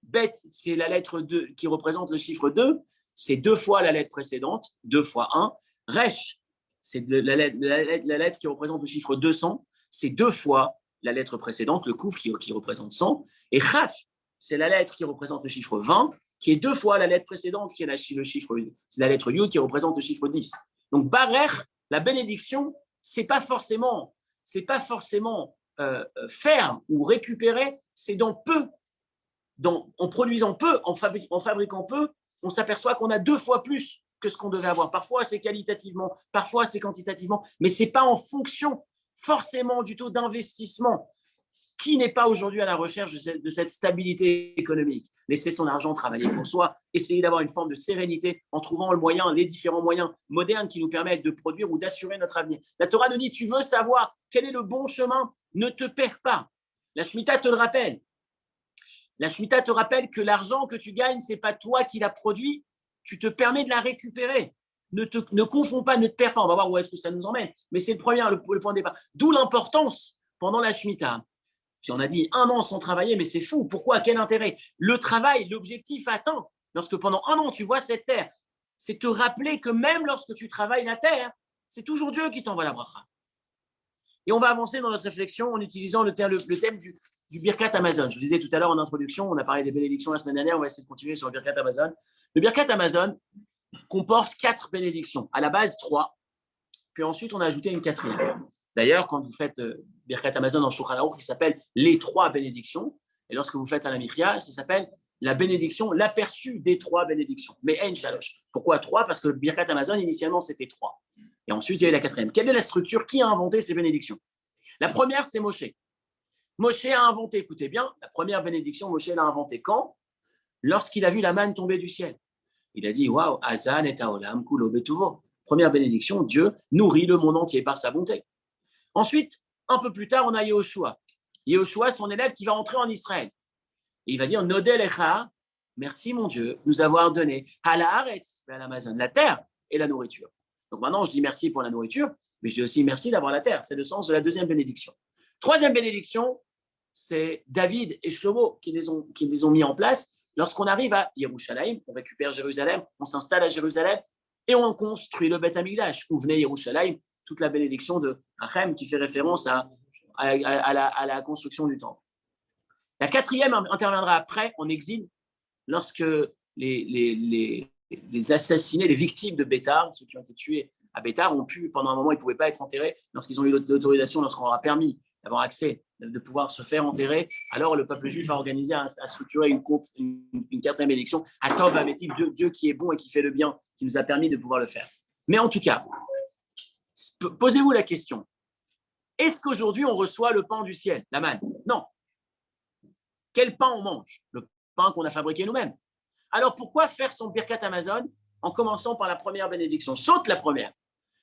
Bet, c'est la lettre 2 qui représente le chiffre 2. C'est 2 fois la lettre précédente, 2 fois 1. Resh, c'est la lettre qui représente le chiffre 200. C'est 2 fois la lettre précédente, le kouf qui représente 100. Et raf, c'est la lettre qui représente le chiffre 20, qui est 2 fois la lettre précédente, qui est le chiffre, c'est la lettre yud qui représente le chiffre 10. Donc, barer, la bénédiction, c'est pas forcément faire ou récupérer, c'est dans peu. En produisant peu, en fabriquant peu, on s'aperçoit qu'on a 2 fois plus que ce qu'on devait avoir. Parfois, c'est qualitativement, parfois, c'est quantitativement, mais ce n'est pas en fonction forcément du taux d'investissement. Qui n'est pas aujourd'hui à la recherche de cette stabilité économique? Laisser son argent travailler pour soi, essayer d'avoir une forme de sérénité en trouvant les différents moyens modernes qui nous permettent de produire ou d'assurer notre avenir. La Torah nous dit, tu veux savoir quel est le bon chemin? Ne te perds pas. La Shemitah te le rappelle. La Shemitah te rappelle que l'argent que tu gagnes, ce n'est pas toi qui l'as produit, tu te permets de la récupérer. Ne confonds pas, ne te perds pas. On va voir où est-ce que ça nous emmène. Mais c'est le point de départ. D'où l'importance pendant la Shemitah. Si on a dit 1 an sans travailler, mais c'est fou. Pourquoi? Quel intérêt? Le travail, l'objectif atteint. Lorsque pendant 1 an, tu vois cette terre, c'est te rappeler que même lorsque tu travailles la terre, c'est toujours Dieu qui t'envoie la bracha. Et on va avancer dans notre réflexion en utilisant le thème du Birkat Amazon. Je vous disais tout à l'heure en introduction, on a parlé des bénédictions la semaine dernière, on va essayer de continuer sur le Birkat Amazon. Le Birkat Amazon comporte 4 bénédictions. À la base, 3. Puis ensuite, on a ajouté une 4e. D'ailleurs, quand vous faites Birkat Amazon en Shulchan Aruch, il s'appelle les 3 bénédictions. Et lorsque vous faites à la Michia, ça s'appelle la bénédiction, l'aperçu des 3 bénédictions. Mais En Shalosh. Pourquoi 3? Parce que le Birkat Amazon, initialement, c'était 3. Et ensuite, il y a eu la 4e. Quelle est la structure? Qui a inventé ces bénédictions? La première, c'est Moshe. Moshe a inventé, écoutez bien, la première bénédiction, Moshe l'a inventée quand? Lorsqu'il a vu la manne tomber du ciel. Il a dit, waouh, Azan et Taolam, Kulo Betuvo. Première bénédiction, Dieu nourrit le monde entier par sa bonté. Ensuite, un peu plus tard, on a Yehoshua. Yehoshua, son élève qui va entrer en Israël. Et il va dire, Nodel Echa, merci mon Dieu, nous avoir donné à la Haaretz, à l'Amazon, la terre et la nourriture. Donc maintenant, je dis merci pour la nourriture, mais je dis aussi merci d'avoir la terre. C'est le sens de la 2e bénédiction. 3e bénédiction, c'est David et Shlomo qui les ont mis en place. Lorsqu'on arrive à Yerushalayim, on récupère Jérusalem, on s'installe à Jérusalem et on construit le Beth Amikdash. Où venait Yerushalayim, toute la bénédiction de Hachem qui fait référence à la construction du temple. La 4e interviendra après, en exil, lorsque les assassinés, les victimes de Bétar, ceux qui ont été tués à Bétar, ont pu, pendant un moment, ils ne pouvaient pas être enterrés. Lorsqu'ils ont eu l'autorisation, lorsqu'on leur a permis d'avoir accès, de pouvoir se faire enterrer, alors le peuple juif a organisé, a structuré une 4e élection, à Tov Ametiv, Dieu qui est bon et qui fait le bien, qui nous a permis de pouvoir le faire. Mais en tout cas, posez-vous la question, est-ce qu'aujourd'hui on reçoit le pain du ciel, la manne? Non. Quel pain on mange? Le pain qu'on a fabriqué nous-mêmes. Alors pourquoi faire son Birkat Amazon en commençant par la première bénédiction? Saute la première.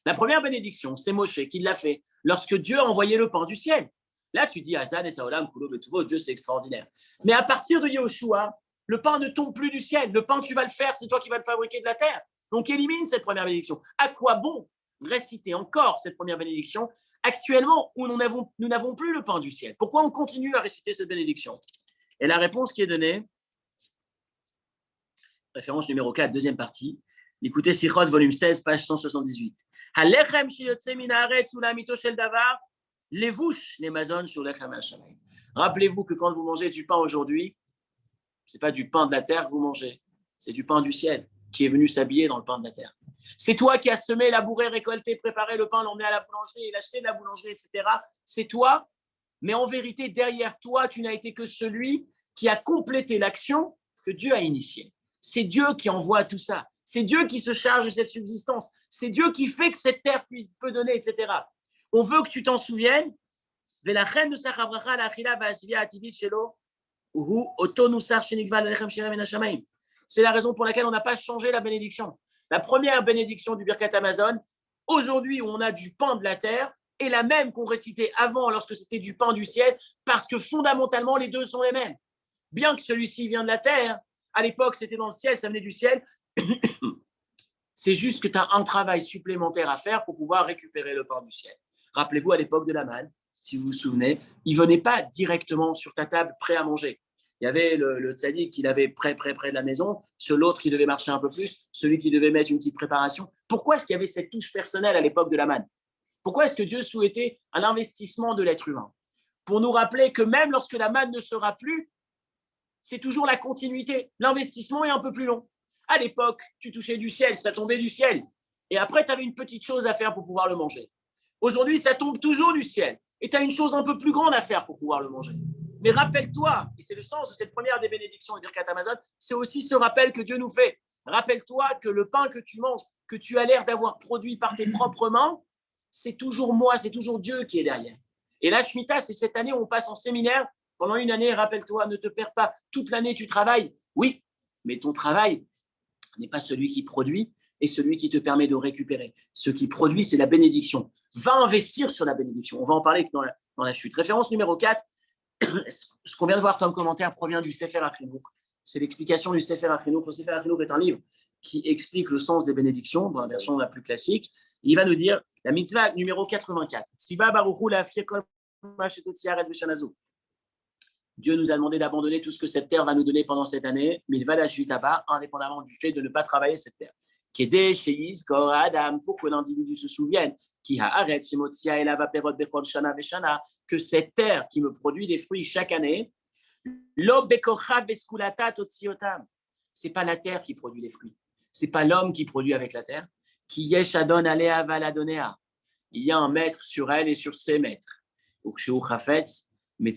La première bénédiction, c'est Moshe qui l'a fait lorsque Dieu a envoyé le pain du ciel. Là, tu dis Hazan et Taolam, Kulo Betuvo, Dieu, c'est extraordinaire. Mais à partir de Yehoshua, le pain ne tombe plus du ciel. Le pain, tu vas le faire, c'est toi qui vas le fabriquer de la terre. Donc élimine cette première bénédiction. À quoi bon réciter encore cette première bénédiction actuellement où nous n'avons plus le pain du ciel? Pourquoi on continue à réciter cette bénédiction? Et la réponse qui est donnée, référence numéro 4, 2e partie, écoutez Sichot, volume 16, page 178. Halechem sheyotze min haaretz ulamito shel davar, levush lemazon sur lechem hashamayim. Rappelez-vous que quand vous mangez du pain aujourd'hui, ce n'est pas du pain de la terre que vous mangez, c'est du pain du ciel qui est venu s'habiller dans le pain de la terre. C'est toi qui as semé, labouré, récolté, préparé le pain, l'emmené à la boulangerie, l'acheté de la boulangerie, etc. C'est toi, mais en vérité, derrière toi, tu n'as été que celui qui a complété l'action que Dieu a initiée. C'est Dieu qui envoie tout ça. C'est Dieu qui se charge de cette subsistance. C'est Dieu qui fait que cette terre peut donner, etc. On veut que tu t'en souviennes. C'est la raison pour laquelle on n'a pas changé la bénédiction. La première bénédiction du Birkat Amazon, aujourd'hui où on a du pain de la terre, est la même qu'on récitait avant lorsque c'était du pain du ciel, parce que fondamentalement, les deux sont les mêmes. Bien que celui-ci vient de la terre, à l'époque, c'était dans le ciel, ça venait du ciel. C'est juste que tu as un travail supplémentaire à faire pour pouvoir récupérer le pain du ciel. Rappelez-vous, à l'époque de la manne, si vous vous souvenez, il ne venait pas directement sur ta table prêt à manger. Il y avait le tzaddik qui l'avait près de la maison, l'autre qui devait marcher un peu plus, celui qui devait mettre une petite préparation. Pourquoi est-ce qu'il y avait cette touche personnelle à l'époque de la manne? Pourquoi est-ce que Dieu souhaitait un investissement de l'être humain? Pour nous rappeler que même lorsque la manne ne sera plus, c'est toujours la continuité. L'investissement est un peu plus long. À l'époque, tu touchais du ciel, ça tombait du ciel. Et après, tu avais une petite chose à faire pour pouvoir le manger. Aujourd'hui, ça tombe toujours du ciel. Et tu as une chose un peu plus grande à faire pour pouvoir le manger. Mais rappelle-toi, et c'est le sens de cette première des bénédictions du Birkat Amazon, c'est aussi ce rappel que Dieu nous fait. Rappelle-toi que le pain que tu manges, que tu as l'air d'avoir produit par tes propres mains, c'est toujours moi, c'est toujours Dieu qui est derrière. Et la Shemitah, c'est cette année où on passe en séminaire. Pendant une année, rappelle-toi, ne te perds pas. Toute l'année, tu travailles. Oui, mais ton travail n'est pas celui qui produit et celui qui te permet de récupérer. Ce qui produit, c'est la bénédiction. Va investir sur la bénédiction. On va en parler dans la chute. Référence numéro 4. Ce qu'on vient de voir comme commentaire provient du Sefer HaChinuch. C'est l'explication du Sefer HaChinuch. Le Sefer HaChinuch est un livre qui explique le sens des bénédictions, dans la version la plus classique. Il va nous dire la mitzvah numéro 84. Dieu nous a demandé d'abandonner tout ce que cette terre va nous donner pendant cette année, mais il va la suite à-bas, indépendamment du fait de ne pas travailler cette terre. Kédé, Sheiz, Kor, Adam, pour que l'individu se souvienne, que cette terre qui me produit des fruits chaque année, c'est pas la terre qui produit les fruits, c'est pas l'homme qui produit avec la terre, qui yeshadon alea valadonea. Il y a un maître sur elle et sur ses maîtres. Mais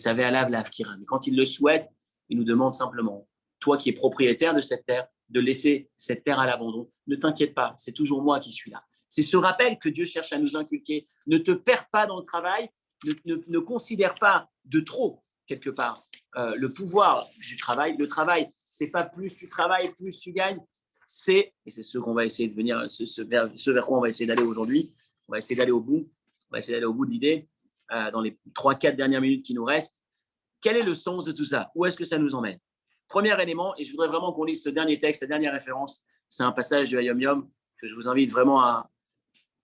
quand il le souhaite, il nous demande simplement, toi qui es propriétaire de cette terre, de laisser cette terre à l'abandon. Ne t'inquiète pas, c'est toujours moi qui suis là. C'est ce rappel que Dieu cherche à nous inculquer. Ne te perds pas dans le travail, ne considère pas de trop, quelque part, le pouvoir du travail. Le travail, c'est pas plus tu travailles, plus tu gagnes. Et c'est ce qu'on va essayer de venir, ce vers quoi on va essayer d'aller aujourd'hui. On va essayer d'aller au bout. On va essayer d'aller au bout de l'idée. Dans les 3-4 dernières minutes qui nous restent, quel est le sens de tout ça? Où est-ce que ça nous emmène? Premier élément, et je voudrais vraiment qu'on lise ce dernier texte, la dernière référence, c'est un passage du Hayom Yom que je vous invite vraiment à...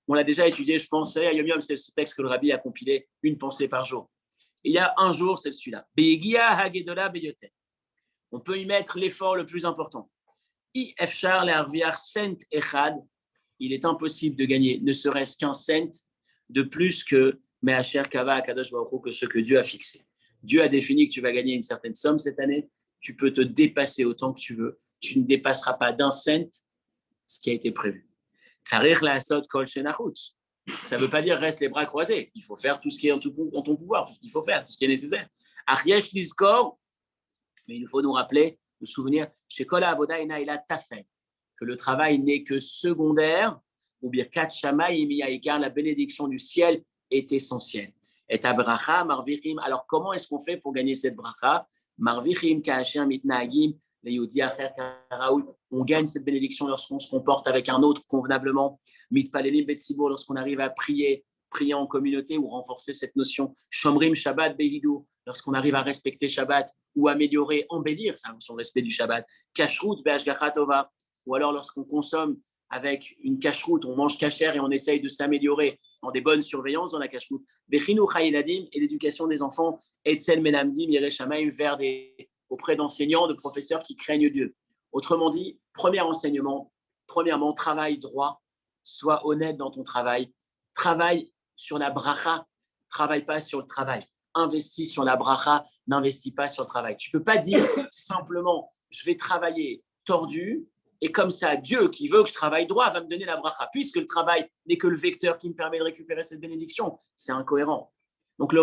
On l'a déjà étudié, je pense. Hayom Yom, c'est ce texte que le Rabbi a compilé, une pensée par jour. Et il y a un jour, c'est celui-là. Be'egia hagedola beyoter. On peut y mettre l'effort le plus important. I efshar le'arviar cent echad. Il est impossible de gagner ne serait-ce qu'un cent de plus que Me'asher Kava Akadosh Baruch Hu, que ce que Dieu a fixé. Dieu a défini que tu vas gagner une certaine somme cette année. Tu peux te dépasser autant que tu veux. Tu ne dépasseras pas d'un cent ce qui a été prévu. Ça ne veut pas dire reste les bras croisés. Il faut faire tout ce qui est en ton pouvoir, tout ce qu'il faut faire, tout ce qui est nécessaire. Ariesh Lizkor, mais il faut nous rappeler, nous souvenir, chez Kola Avoda Ena Ela Tafen, que le travail n'est que secondaire, ou Birkat Shamaï Miyaïkar, la bénédiction du ciel est essentielle. Et à bracha, marvichim. Alors, comment est-ce qu'on fait pour gagner cette bracha? Marvichim, ka'asher mitnagim, leyudi acher karaoul. On gagne cette bénédiction lorsqu'on se comporte avec un autre convenablement. Mitpalelim betzibur, lorsqu'on arrive à prier en communauté ou renforcer cette notion. Shomrim Shabbat beidou, lorsqu'on arrive à respecter Shabbat ou améliorer, embellir son respect du Shabbat. Kashrut be'ashgacha tova, ou alors lorsqu'on consomme avec une cacheroute, on mange cachère et on essaye de s'améliorer en des bonnes surveillances dans la cacheroute. Bechinu chayiladim, et l'éducation des enfants, etzel melamdim yereshamaim, auprès d'enseignants, de professeurs qui craignent Dieu. Autrement dit, premier enseignement, premièrement, travaille droit, sois honnête dans ton travail, travaille sur la bracha, travaille pas sur le travail, investis sur la bracha, n'investis pas sur le travail. Tu peux pas dire simplement, je vais travailler tordu, et comme ça, Dieu, qui veut que je travaille droit, va me donner la bracha, puisque le travail n'est que le vecteur qui me permet de récupérer cette bénédiction. C'est incohérent. Donc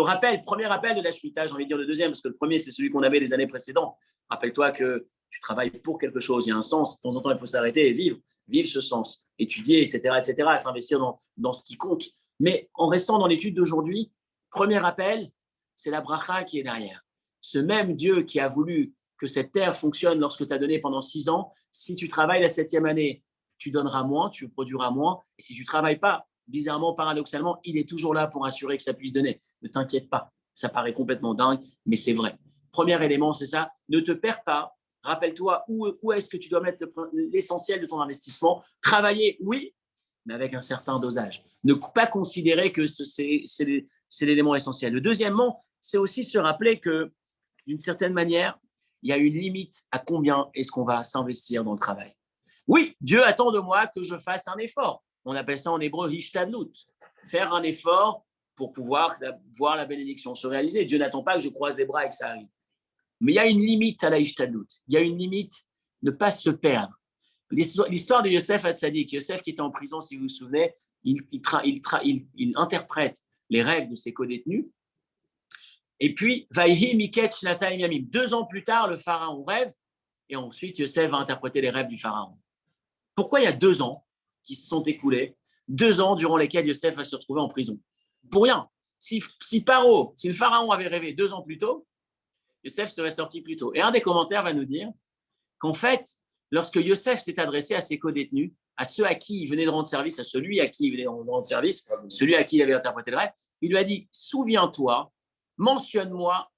premier rappel de la Shemitah, j'ai envie de dire le deuxième, parce que le premier, c'est celui qu'on avait les années précédentes. Rappelle-toi que Tu travailles pour quelque chose, il y a un sens. De temps en temps, il faut s'arrêter et vivre ce sens, étudier, etc., s'investir dans ce qui compte. Mais en restant dans l'étude d'aujourd'hui, premier appel, c'est la bracha qui est derrière. Ce même Dieu qui a voulu que cette terre fonctionne lorsque tu as donné pendant 6 ans, si tu travailles la 7e année, tu donneras moins, tu produiras moins. Et si tu ne travailles pas, bizarrement, paradoxalement, il est toujours là pour assurer que ça puisse donner. Ne t'inquiète pas, ça paraît complètement dingue, mais c'est vrai. Premier élément, c'est ça, ne te perds pas. Rappelle-toi où est-ce que tu dois mettre l'essentiel de ton investissement. Travailler, oui, mais avec un certain dosage. Ne pas considérer que c'est l'élément essentiel. Le deuxièmement, c'est aussi se rappeler que, d'une certaine manière, il y a une limite à combien est-ce qu'on va s'investir dans le travail. Oui, Dieu attend de moi que je fasse un effort. On appelle ça en hébreu hishtadlut, faire un effort pour pouvoir voir la bénédiction se réaliser. Dieu n'attend pas que je croise les bras et que ça arrive. Mais il y a une limite à la hishtadlut. Il y a une limite, ne pas se perdre. L'histoire de Yosef Hatzadik, Yosef qui était en prison, si vous vous souvenez, il interprète les rêves de ses co-détenus. Et puis, Vayhi Miket Shnatayim Yamim. 2 ans plus tard, le pharaon rêve, et ensuite Yosef va interpréter les rêves du pharaon. Pourquoi il y a 2 ans qui se sont écoulés, 2 ans durant lesquels Yosef va se retrouver en prison? Pour rien. Si le pharaon avait rêvé 2 ans plus tôt, Yosef serait sorti plus tôt. Et un des commentaires va nous dire qu'en fait, lorsque Yosef s'est adressé à ses co-détenus, à ceux à qui il venait de rendre service, à celui à qui il venait de rendre service, celui à qui il avait interprété le rêve, il lui a dit, souviens-toi, mentionne-moi,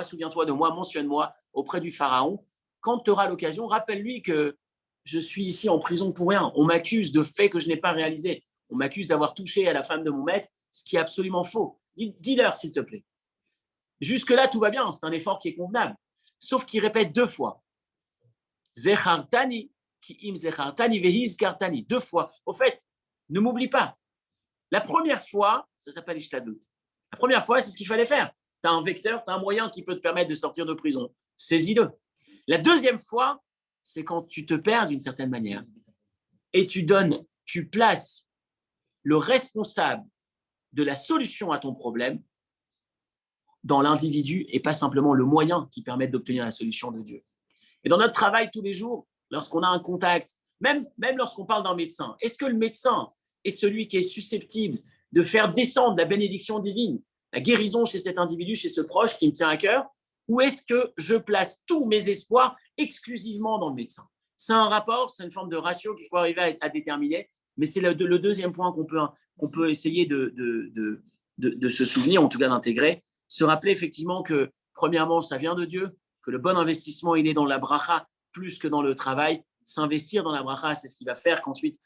souviens-toi de moi, mentionne-moi auprès du pharaon. Quand tu auras l'occasion, rappelle-lui que je suis ici en prison pour rien. On m'accuse de faits que je n'ai pas réalisés. On m'accuse d'avoir touché à la femme de mon maître, ce qui est absolument faux. Dis-leur, s'il te plaît. Jusque-là, tout va bien. C'est un effort qui est convenable. Sauf qu'il répète 2 fois. Zechartani, ki im zechartani vehizkartani. 2 fois. Au fait, ne m'oublie pas. La première fois, ça s'appelle Ishtadlut. La première fois, c'est ce qu'il fallait faire. Tu as un vecteur, tu as un moyen qui peut te permettre de sortir de prison. Saisis-le. La deuxième fois, c'est quand tu te perds d'une certaine manière et tu places le responsable de la solution à ton problème dans l'individu et pas simplement le moyen qui permet d'obtenir la solution de Dieu. Et dans notre travail tous les jours, lorsqu'on a un contact, même lorsqu'on parle d'un médecin, est-ce que le médecin est celui qui est susceptible de faire descendre la bénédiction divine, la guérison chez cet individu, chez ce proche qui me tient à cœur, ou est-ce que je place tous mes espoirs exclusivement dans le médecin? C'est un rapport, c'est une forme de ratio qu'il faut arriver à déterminer, mais c'est le deuxième point qu'on peut essayer de se souvenir, en tout cas d'intégrer, se rappeler effectivement que, premièrement, ça vient de Dieu, que le bon investissement, il est dans la bracha plus que dans le travail. S'investir dans la bracha, c'est ce qui va faire qu'ensuite,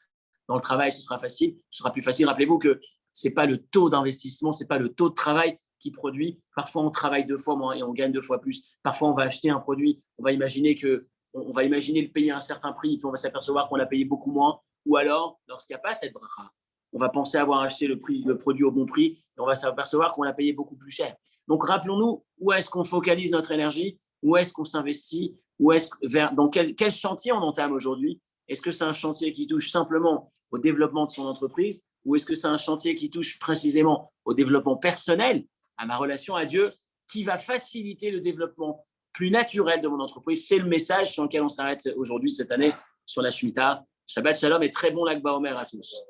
dans le travail, ce sera facile, ce sera plus facile. Rappelez-vous que ce n'est pas le taux d'investissement, ce n'est pas le taux de travail qui produit. Parfois, on travaille 2 fois moins et on gagne 2 fois plus. Parfois, on va acheter un produit, on va imaginer le payer à un certain prix, puis on va s'apercevoir qu'on l'a payé beaucoup moins. Ou alors, lorsqu'il n'y a pas cette bracha, on va penser avoir acheté le produit au bon prix et on va s'apercevoir qu'on l'a payé beaucoup plus cher. Donc, rappelons-nous, où est-ce qu'on focalise notre énergie? Où est-ce qu'on s'investit? Dans quel chantier on entame aujourd'hui? Est-ce que c'est un chantier qui touche simplement au développement de son entreprise ou est-ce que c'est un chantier qui touche précisément au développement personnel, à ma relation à Dieu, qui va faciliter le développement plus naturel de mon entreprise? C'est le message sur lequel on s'arrête aujourd'hui, cette année, sur la Shemitah. Shabbat Shalom et très bon Lag BaOmer à tous.